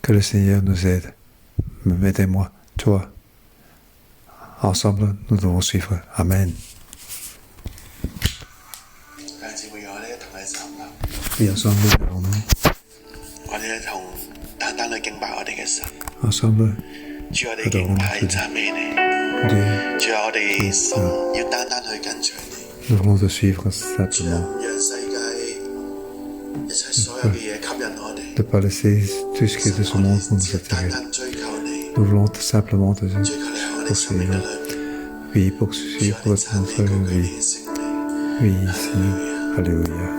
A: Que le Seigneur nous aide. Aidez-moi, toi. Ensemble, nous devons suivre. Amen. Et ensemble, ensemble, adorons notre Dieu. Nous voulons te suivre simplement. De ne pas laisser tout ce qui est de ce monde nous attirer. Nous voulons simplement te poursuivre. Oui, poursuivre notre vie. Oui, Seigneur. Alléluia.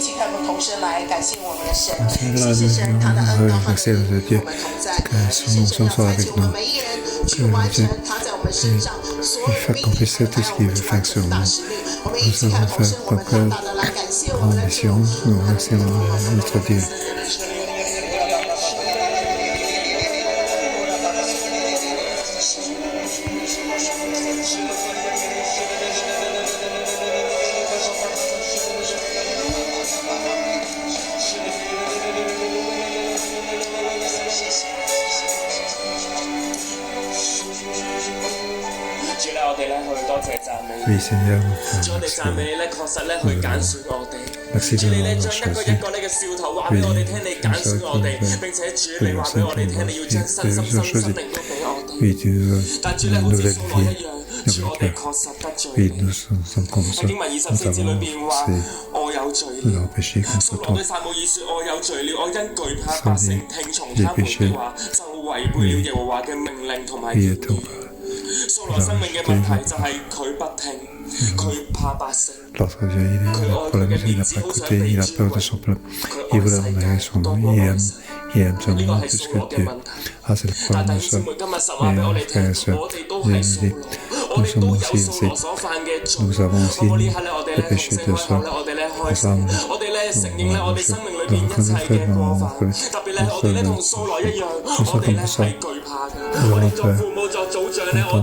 B: 起开口同声来感谢我们的神，谢谢神，他的恩高和你与我们同在，谢谢神要采取我们每一人去完成他在我们身上所有必定安排我们去完成的大使命。我们一起开口同声，我们大大的来感谢我们的主。
A: Oui, Seigneur,
B: merci de nous avoir choisi. Oui, tu nous as une nouvelle vie. Oui, nous sommes comme ça. Nous avons péché contre toi. J'ai péché. Oui, et donc, l'autre vient, il n'a pas écouté, il a peur de son peuple. Il voulait honorer son nom, il aime son nom plus que Dieu. Ah, c'est le problème de ça. Mais frères et sœurs, nous sommes aussi, nous avons aussi le péché de soi. Ensemble, nous sommes comme ça. Nous avons peur. En tant que parents, chefs, nous avons peur de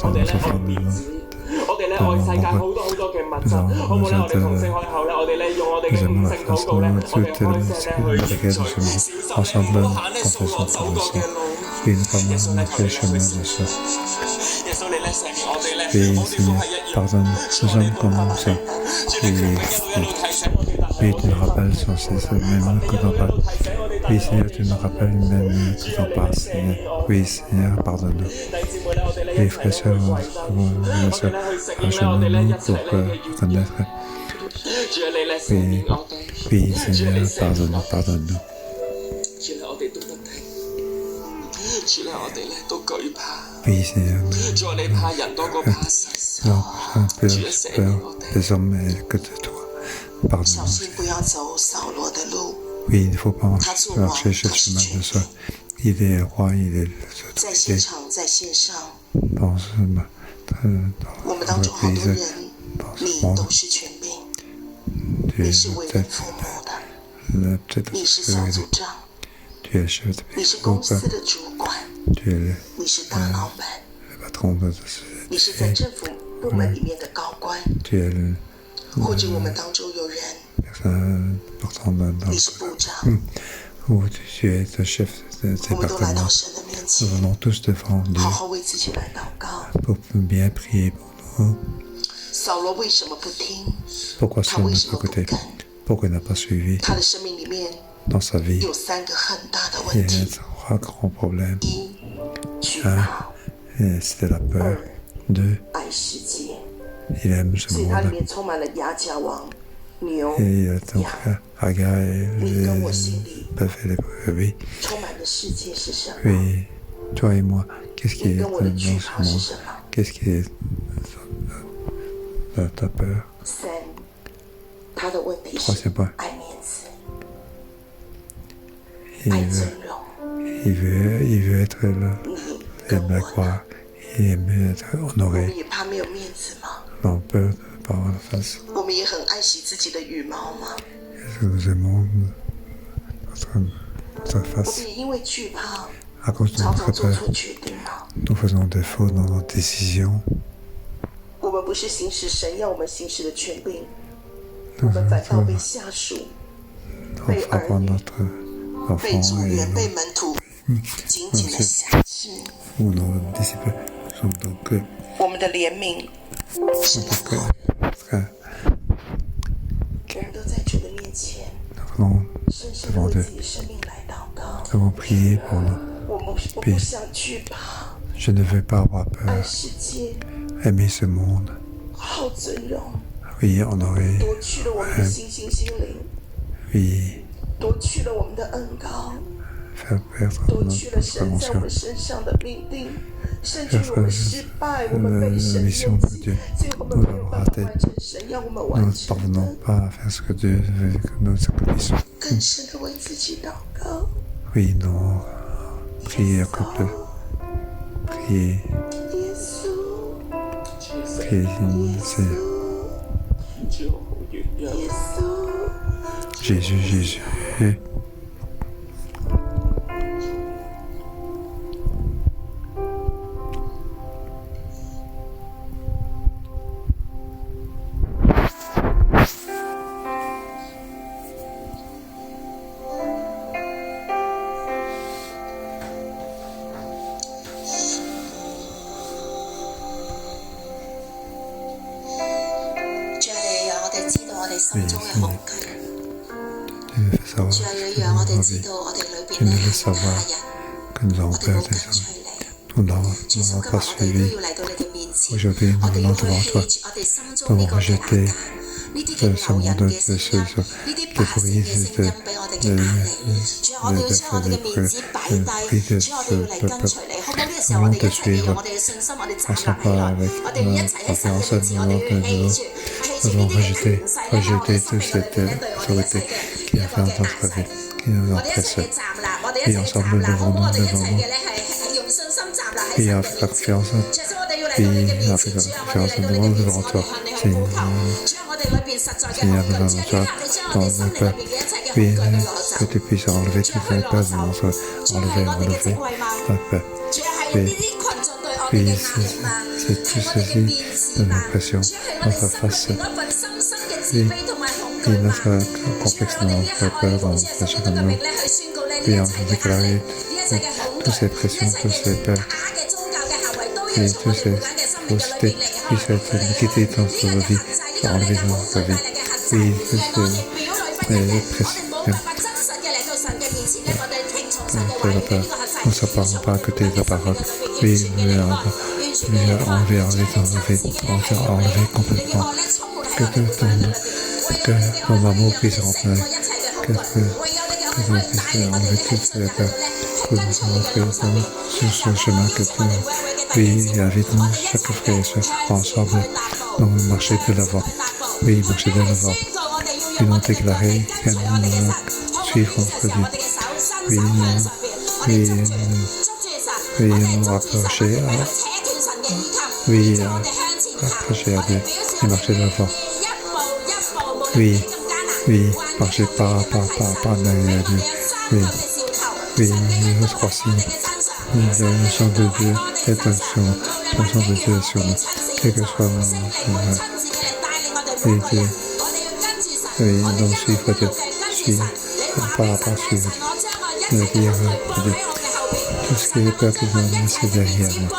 B: nos enfants. Nous aimons la France, toutes les lesquelles nous sommes ensemble, confessons pour le sang. Et nous parlons notre chemin de ça. Et Seigneur, pardonne, nous sommes comme ça. Et tu nous rappelles sans cesse, même quand on parle. Oui, Seigneur, tu nous rappelles même quand on parle, Seigneur. Oui, Seigneur, pardonne-nous. Et frères et sœurs, agenouillons-nous pour connaître. Oui, Seigneur, pardonne-nous, pardonne-nous. Oui, Seigneur, peur des hommes que de toi. Pardonne-nous. Oui, il ne faut pas marcher sur le chemin de soi. Il est roi, il est l'autorité. Dans ce pays, dans ce monde, tu es peut-être tu es le chef de groupe, tu es le patron de ce tu es le personne importante dans où tu es le chef de département. Nous venons tous devant Dieu pour bien prier pour nous. Pourquoi Saul n'a pas écouté? Pourquoi il n'a pas suivi? Dans sa vie, il y a trois grands problèmes. Un, c'était la peur. Deux, il aime ce monde. Et il a donc Hagar et les bœufs et les brebis. Oui, toi et moi, qu'est-ce qui est dans ce monde? Qu'est-ce qui est ta peur? Troisième point. Il veut être il aime la gloire, il aime être honoré. On a peur de ne pas avoir la face. Est-ce que nous aimons notre face? À cause de notre peur, nous faisons défaut dans nos décisions. Nous en frappant notre enfant ou nos disciples sont donc nous venons devant Dieu. Nous avons prié pour nous. Puis, je ne veux pas avoir peur. Aimer ce monde. Oui, honorer. Oui.
A: faire perdre
B: 夺
A: notre
B: 去了神在我
A: conscience.
B: 们身上的命定，甚至我们失败，我们被神
A: mission
B: 厌
A: de
B: 弃
A: Dieu.
B: 最后我们没有办法完成神要我们
A: Nous
B: 完
A: ne
B: 成
A: parvenons
B: 的，
A: pas à faire ce que Dieu veut que nous accomplissions.
B: 更深的为自己祷告。
A: Oui, non. Priez encore plus. Priez,
B: 耶稣，
A: priez, Seigneur.
B: 耶稣，
A: Jésus, Jésus. Tu nous fais savoir tu nous laisses savoir que nous avons perdu des hommes. Nous n'avons pas suivi. Aujourd'hui, nous venons devant toi. Nous avons rejeté ce monde de choses qui brisent de nous voulons te suivre. Passons pas avec confiance. Nous avons rejeté toute cette autorité qui a fait en notre vie, qui nous oppresse. Et ensemble, nous devons nous. Et avec la confiance, nous devons devant toi. Seigneur, nous devons toi dans nos peurs. Oui, que tu puisses enlever toutes les peurs de notre enlever la peur. Oui, c'est tout ceci de l'oppression, notre face. Oui, et notre complexe de notre peur dans chacun de nous. Oui, on peut déclarer toutes ces pressions, toutes ces peurs, et toutes ces faussetés, puissent être liquidées dans notre vie, enlevées dans notre vie. Oui, toutes ces pressions. Nous ne séparons pas à côté de la parole. Oui, nous enlever dans nos vies, enlever complètement. Que ton amour puisse remplir, que nous puissions enlever toutes les peurs, que nous soyons sur ce chemin que tu oui, invite-nous, chaque frère et soeur, ensemble, nous marcher de l'avant. Oui, marcher de l'avant. Et nous déclarer que nous suivre notre vie. Oui, nous rapprocher à Dieu et marcher de l'avant. Oui, marcher pas derrière Dieu. Oui, nous trois signes. La notion de Dieu est sur nous. La notion de Dieu est sur nous. Quel que soit et Dieu. Oui, nous suivre Dieu. Pas suivre Dieu. Dire Dieu. Tout ce qui est peur qui nous laisse derrière nous.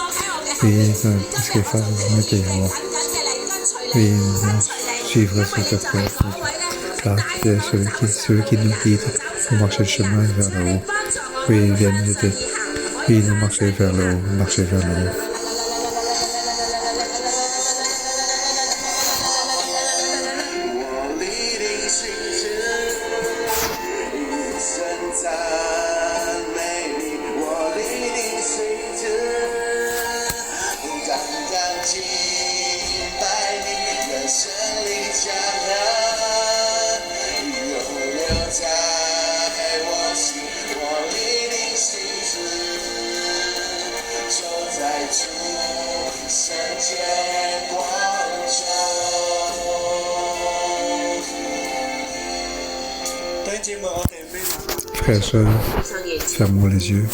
A: Oui, tout ce qui est face, nous derrière nous. Oui, nous suivre cette peur. Car tu es celui qui nous guide pour marcher le chemin vers le haut. Oui, viens nous aider. Oui, nous marcher vers le haut, marcher vers le haut. Frères et sœurs, fermons les yeux.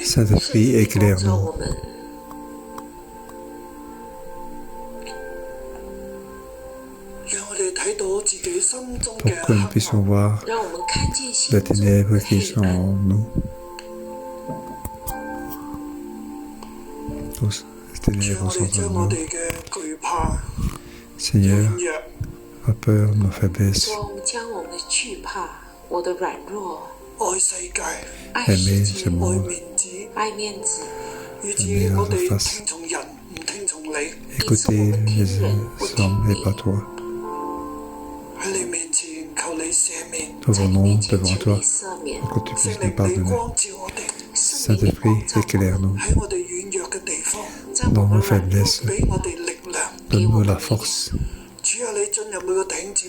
A: Saint-Esprit, éclaire-nous. Pour que nous puissions voir les ténèbres qui sont en nous. Tous les ténèbres sont en nous. Seigneur, ma peur, ma faiblesse, aimer ce monde, aimer notre face, écouter les hommes et pas toi. nous venons devant toi pour que tu puisses nous pardonner. Saint-Esprit, éclaire-nous dans nos faiblesses, donne-nous la force.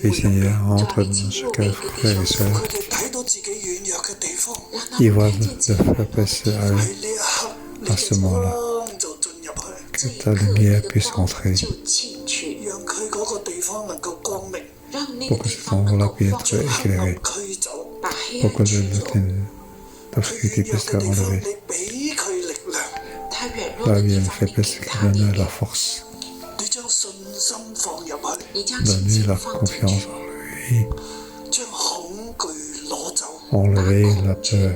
A: Et Seigneur, entre dans chaque frère et sœur, ils voient la faiblesse à ce moment-là, que ta lumière puisse entrer, pour que cet endroit-là puisse être éclairé, pour que l'obscurité puisse être enlevée. Là où il y a une faiblesse, donne la force. Donner la confiance en lui. Enlever la peur.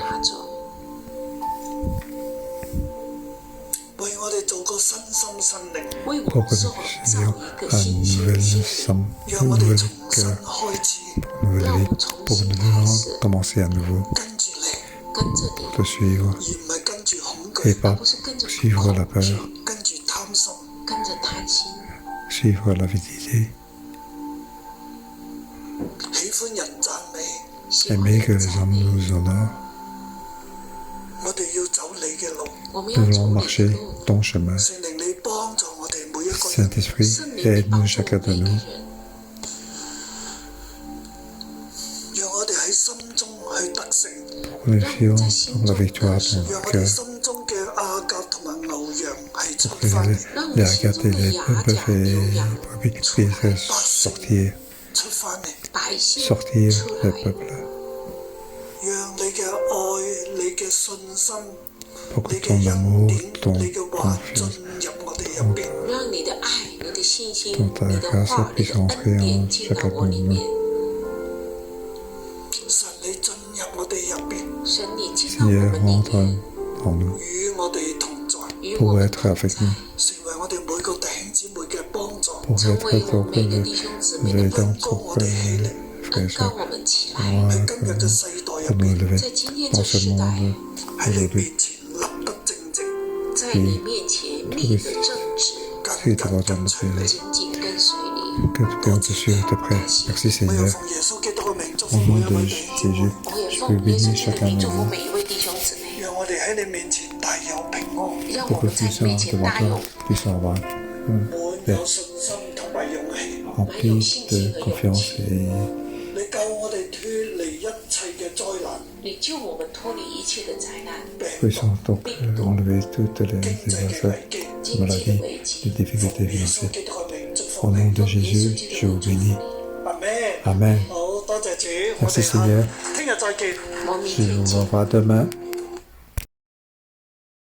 A: Pour que nous puissions un nouvel âme, un nouvel cœur, une nouvelle vie, pour que nous puissions commencer à nouveau, pour te suivre, et pas suivre la peur, suivre l'avidité, aimer que les hommes nous honorent. Nous voulons marcher ton chemin. Saint-Esprit, aide-nous chacun de nous. Pour que nous fions dans la victoire de notre cœur. Pour que les agates et les bœufs et les brebis puissent sortir le peuple. Pour que ton amour, ton confiance, ta grâce puisse entrer en chacun de nous. Seigneur, rentre en nous pour être avec nous, pour être pour que nous aidons pour que les frères et sœurs pour nous élever dans ce monde aujourd'hui. Et tout ce qui est important de notre vie, que nous puissions te suivre de près. Merci Seigneur. Au nom de Jésus, je veux bénir chacun de nous. Pour que nous puissions devant toi, puissions avoir rempli de confiance et puissions donc enlever toutes les maladies, les difficultés financières. Au nom de Jésus, je vous bénis. Amen. Merci Seigneur. Je vous revois demain.